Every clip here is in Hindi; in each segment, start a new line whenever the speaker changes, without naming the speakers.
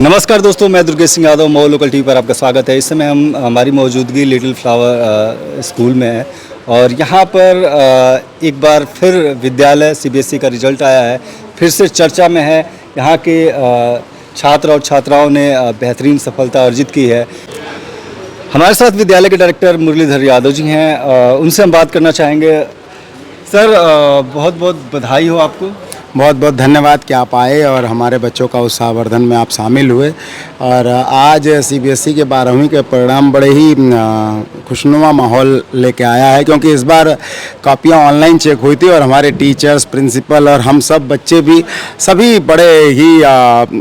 नमस्कार दोस्तों, मैं दुर्गेश सिंह यादव मऊ लोकल टीवी पर आपका स्वागत है। इस समय हमारी मौजूदगी लिटिल फ्लावर स्कूल में है और यहाँ पर एक बार फिर विद्यालय सीबीएसई का रिजल्ट आया है, फिर से चर्चा में है। यहाँ के छात्र और छात्राओं ने बेहतरीन सफलता अर्जित की है। हमारे साथ विद्यालय के डायरेक्टर मुरलीधर यादव जी हैं, उनसे हम बात करना चाहेंगे। सर, बहुत बहुत बधाई हो आपको।
बहुत बहुत धन्यवाद कि आप आए और हमारे बच्चों का उत्साहवर्धन में आप शामिल हुए। और आज सीबीएसई के 12वीं के परिणाम बड़े ही खुशनुमा माहौल लेके आया है, क्योंकि इस बार कॉपियाँ ऑनलाइन चेक हुई थी और हमारे टीचर्स, प्रिंसिपल और हम सब बच्चे भी सभी बड़े ही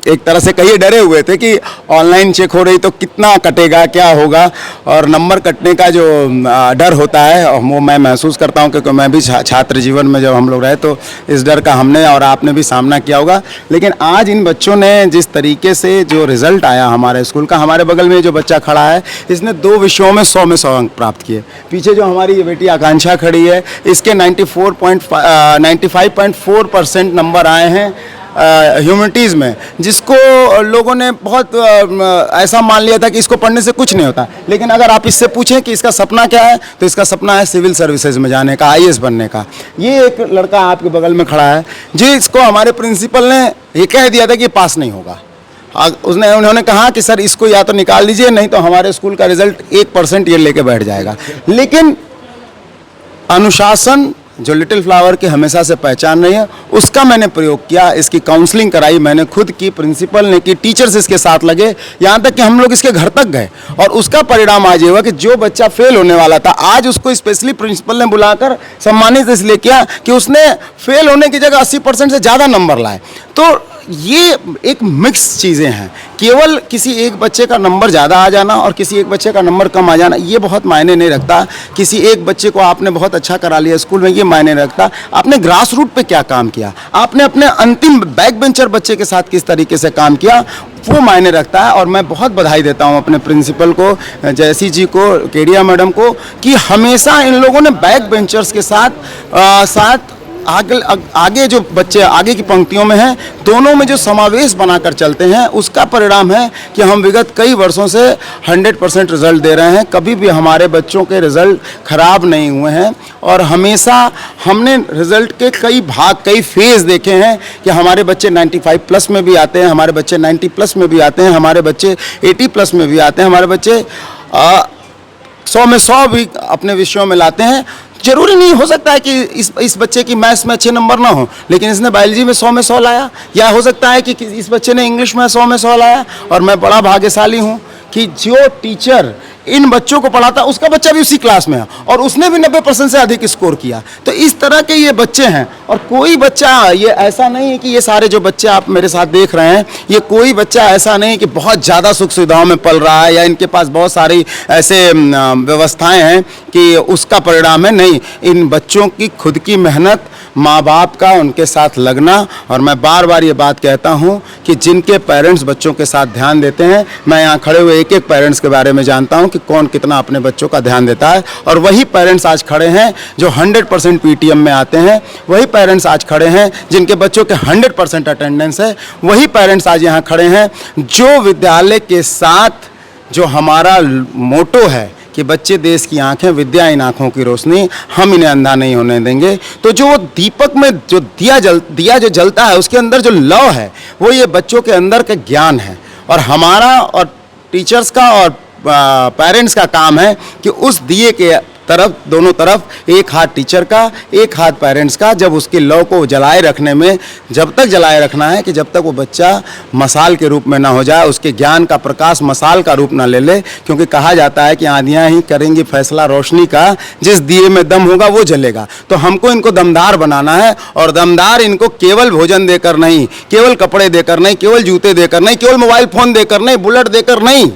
एक तरह से कहीं डरे हुए थे कि ऑनलाइन चेक हो रही तो कितना कटेगा, क्या होगा। और नंबर कटने का जो डर होता है वो मैं महसूस करता हूँ, क्योंकि मैं भी छात्र जीवन में जब हम लोग रहे तो इस डर का हमने और आपने भी सामना किया होगा। लेकिन आज इन बच्चों ने जिस तरीके से जो रिजल्ट आया हमारे स्कूल का, हमारे बगल में जो बच्चा खड़ा है इसने 2 विषयों में 100 में 100 अंक प्राप्त किए। पीछे जो हमारी ये बेटी आकांक्षा खड़ी है, इसके 95.4% नंबर आए हैं ह्यूमैनिटीज़ में, जिसको लोगों ने बहुत ऐसा मान लिया था कि इसको पढ़ने से कुछ नहीं होता। लेकिन अगर आप इससे पूछें कि इसका सपना क्या है, तो इसका सपना है सिविल सर्विसेज में जाने का, आईएएस बनने का। ये एक लड़का आपके बगल में खड़ा है जिसको हमारे प्रिंसिपल ने ये कह दिया था कि पास नहीं होगा। उन्होंने कहा कि सर इसको या तो निकाल दीजिए, नहीं तो हमारे स्कूल का रिजल्ट 1% ये लेके बैठ जाएगा। लेकिन अनुशासन जो लिटिल फ्लावर की हमेशा से पहचान रही है, उसका मैंने प्रयोग किया। इसकी काउंसलिंग कराई मैंने खुद की, प्रिंसिपल ने की, टीचर्स इसके साथ लगे, यहाँ तक कि हम लोग इसके घर तक गए। और उसका परिणाम आज ये हुआ कि जो बच्चा फेल होने वाला था, आज उसको स्पेशली प्रिंसिपल ने बुलाकर सम्मानित इसलिए किया कि उसने फेल होने की जगह 80% से ज़्यादा नंबर लाए। तो ये एक मिक्स चीज़ें हैं। केवल किसी एक बच्चे का नंबर ज़्यादा आ जाना और किसी एक बच्चे का नंबर कम आ जाना ये बहुत मायने नहीं रखता। किसी एक बच्चे को आपने बहुत अच्छा करा लिया स्कूल में, ये मायने नहीं रखता। आपने ग्रास रूट पे क्या काम किया, आपने अपने अंतिम बैक बेंचर बच्चे के साथ किस तरीके से काम किया, वो मायने रखता है। और मैं बहुत बधाई देता हूँ अपने प्रिंसिपल को, जयसी जी को, केडिया मैडम को, कि हमेशा इन लोगों ने बैक बेंचर्स के साथ आगे जो बच्चे आगे की पंक्तियों में हैं, दोनों में जो समावेश बनाकर चलते हैं, उसका परिणाम है कि हम विगत कई वर्षों से 100% रिजल्ट दे रहे हैं। कभी भी हमारे बच्चों के रिजल्ट खराब नहीं हुए हैं। और हमेशा हमने रिजल्ट के कई भाग, कई फेज़ देखे हैं कि हमारे बच्चे 95+ में भी आते हैं, हमारे बच्चे 90+ में भी आते हैं, हमारे बच्चे 80+ में भी आते हैं, हमारे बच्चे 100 में 100 भी अपने विषयों में लाते हैं। जरूरी नहीं हो सकता है कि इस बच्चे की मैथ्स में अच्छे नंबर ना हो, लेकिन इसने बायोलॉजी में 100 में 100 लाया। या हो सकता है कि इस बच्चे ने इंग्लिश में 100 में 100 लाया। और मैं बड़ा भाग्यशाली हूँ कि जो टीचर इन बच्चों को पढ़ाता उसका बच्चा भी उसी क्लास में है और उसने भी 90% से अधिक स्कोर किया। तो इस तरह के ये बच्चे हैं। और कोई बच्चा ये ऐसा नहीं है कि ये सारे जो बच्चे आप मेरे साथ देख रहे हैं, ये कोई बच्चा ऐसा नहीं कि बहुत ज़्यादा सुख सुविधाओं में पल रहा है या इनके पास बहुत सारी ऐसे व्यवस्थाएं हैं कि उसका परिणाम है। नहीं, इन बच्चों की खुद की मेहनत, माँ बाप का उनके साथ लगना। और मैं बार बार ये बात कहता हूँ कि जिनके पेरेंट्स बच्चों के साथ ध्यान देते हैं, मैं यहाँ खड़े हुए एक एक पेरेंट्स के बारे में जानता हूँ कि कौन कितना अपने बच्चों का ध्यान देता है। और वही पेरेंट्स आज खड़े हैं जो 100% पीटीएम में आते हैं। वही पेरेंट्स आज खड़े हैं जिनके बच्चों के 100% अटेंडेंस है। वही पेरेंट्स आज यहाँ खड़े हैं जो विद्यालय के साथ, जो हमारा मोटो है कि बच्चे देश की आंखें, विद्या इन आंखों की रोशनी, हम इन्हें अंधा नहीं होने देंगे। तो जो दीपक में जो दिया जो जलता है, उसके अंदर जो लौ है, वो ये बच्चों के अंदर का ज्ञान है। और हमारा और टीचर्स का और पेरेंट्स का काम है कि उस दिए के तरफ, दोनों तरफ, एक हाथ टीचर का, एक हाथ पेरेंट्स का, जब उसकी लौ को जलाए रखने में, जब तक जलाए रखना है कि जब तक वो बच्चा मसाल के रूप में ना हो जाए, उसके ज्ञान का प्रकाश मसाल का रूप ना ले ले। क्योंकि कहा जाता है कि आंधियाँ ही करेंगी फैसला रोशनी का, जिस दिए में दम होगा वो जलेगा। तो हमको इनको दमदार बनाना है। और दमदार इनको केवल भोजन देकर नहीं, केवल कपड़े देकर नहीं, केवल जूते देकर नहीं, केवल मोबाइल फ़ोन देकर नहीं, बुलेट देकर नहीं,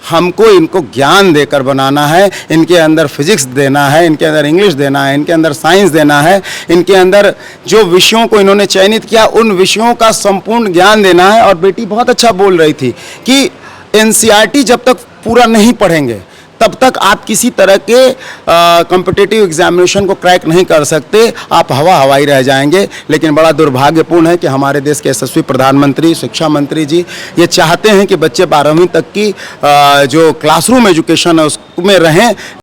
हमको इनको ज्ञान देकर बनाना है। इनके अंदर फिजिक्स देना है, इनके अंदर इंग्लिश देना है, इनके अंदर साइंस देना है, इनके अंदर जो विषयों को इन्होंने चयनित किया उन विषयों का संपूर्ण ज्ञान देना है। और बेटी बहुत अच्छा बोल रही थी कि एनसीईआरटी जब तक पूरा नहीं पढ़ेंगे तब तक आप किसी तरह के कॉम्पिटिटिव एग्जामिनेशन को क्रैक नहीं कर सकते, आप हवाई रह जाएंगे। लेकिन बड़ा दुर्भाग्यपूर्ण है कि हमारे देश के यशस्वी प्रधानमंत्री, शिक्षा मंत्री जी ये चाहते हैं कि बच्चे 12वीं तक की जो क्लासरूम एजुकेशन है उसमें रहें,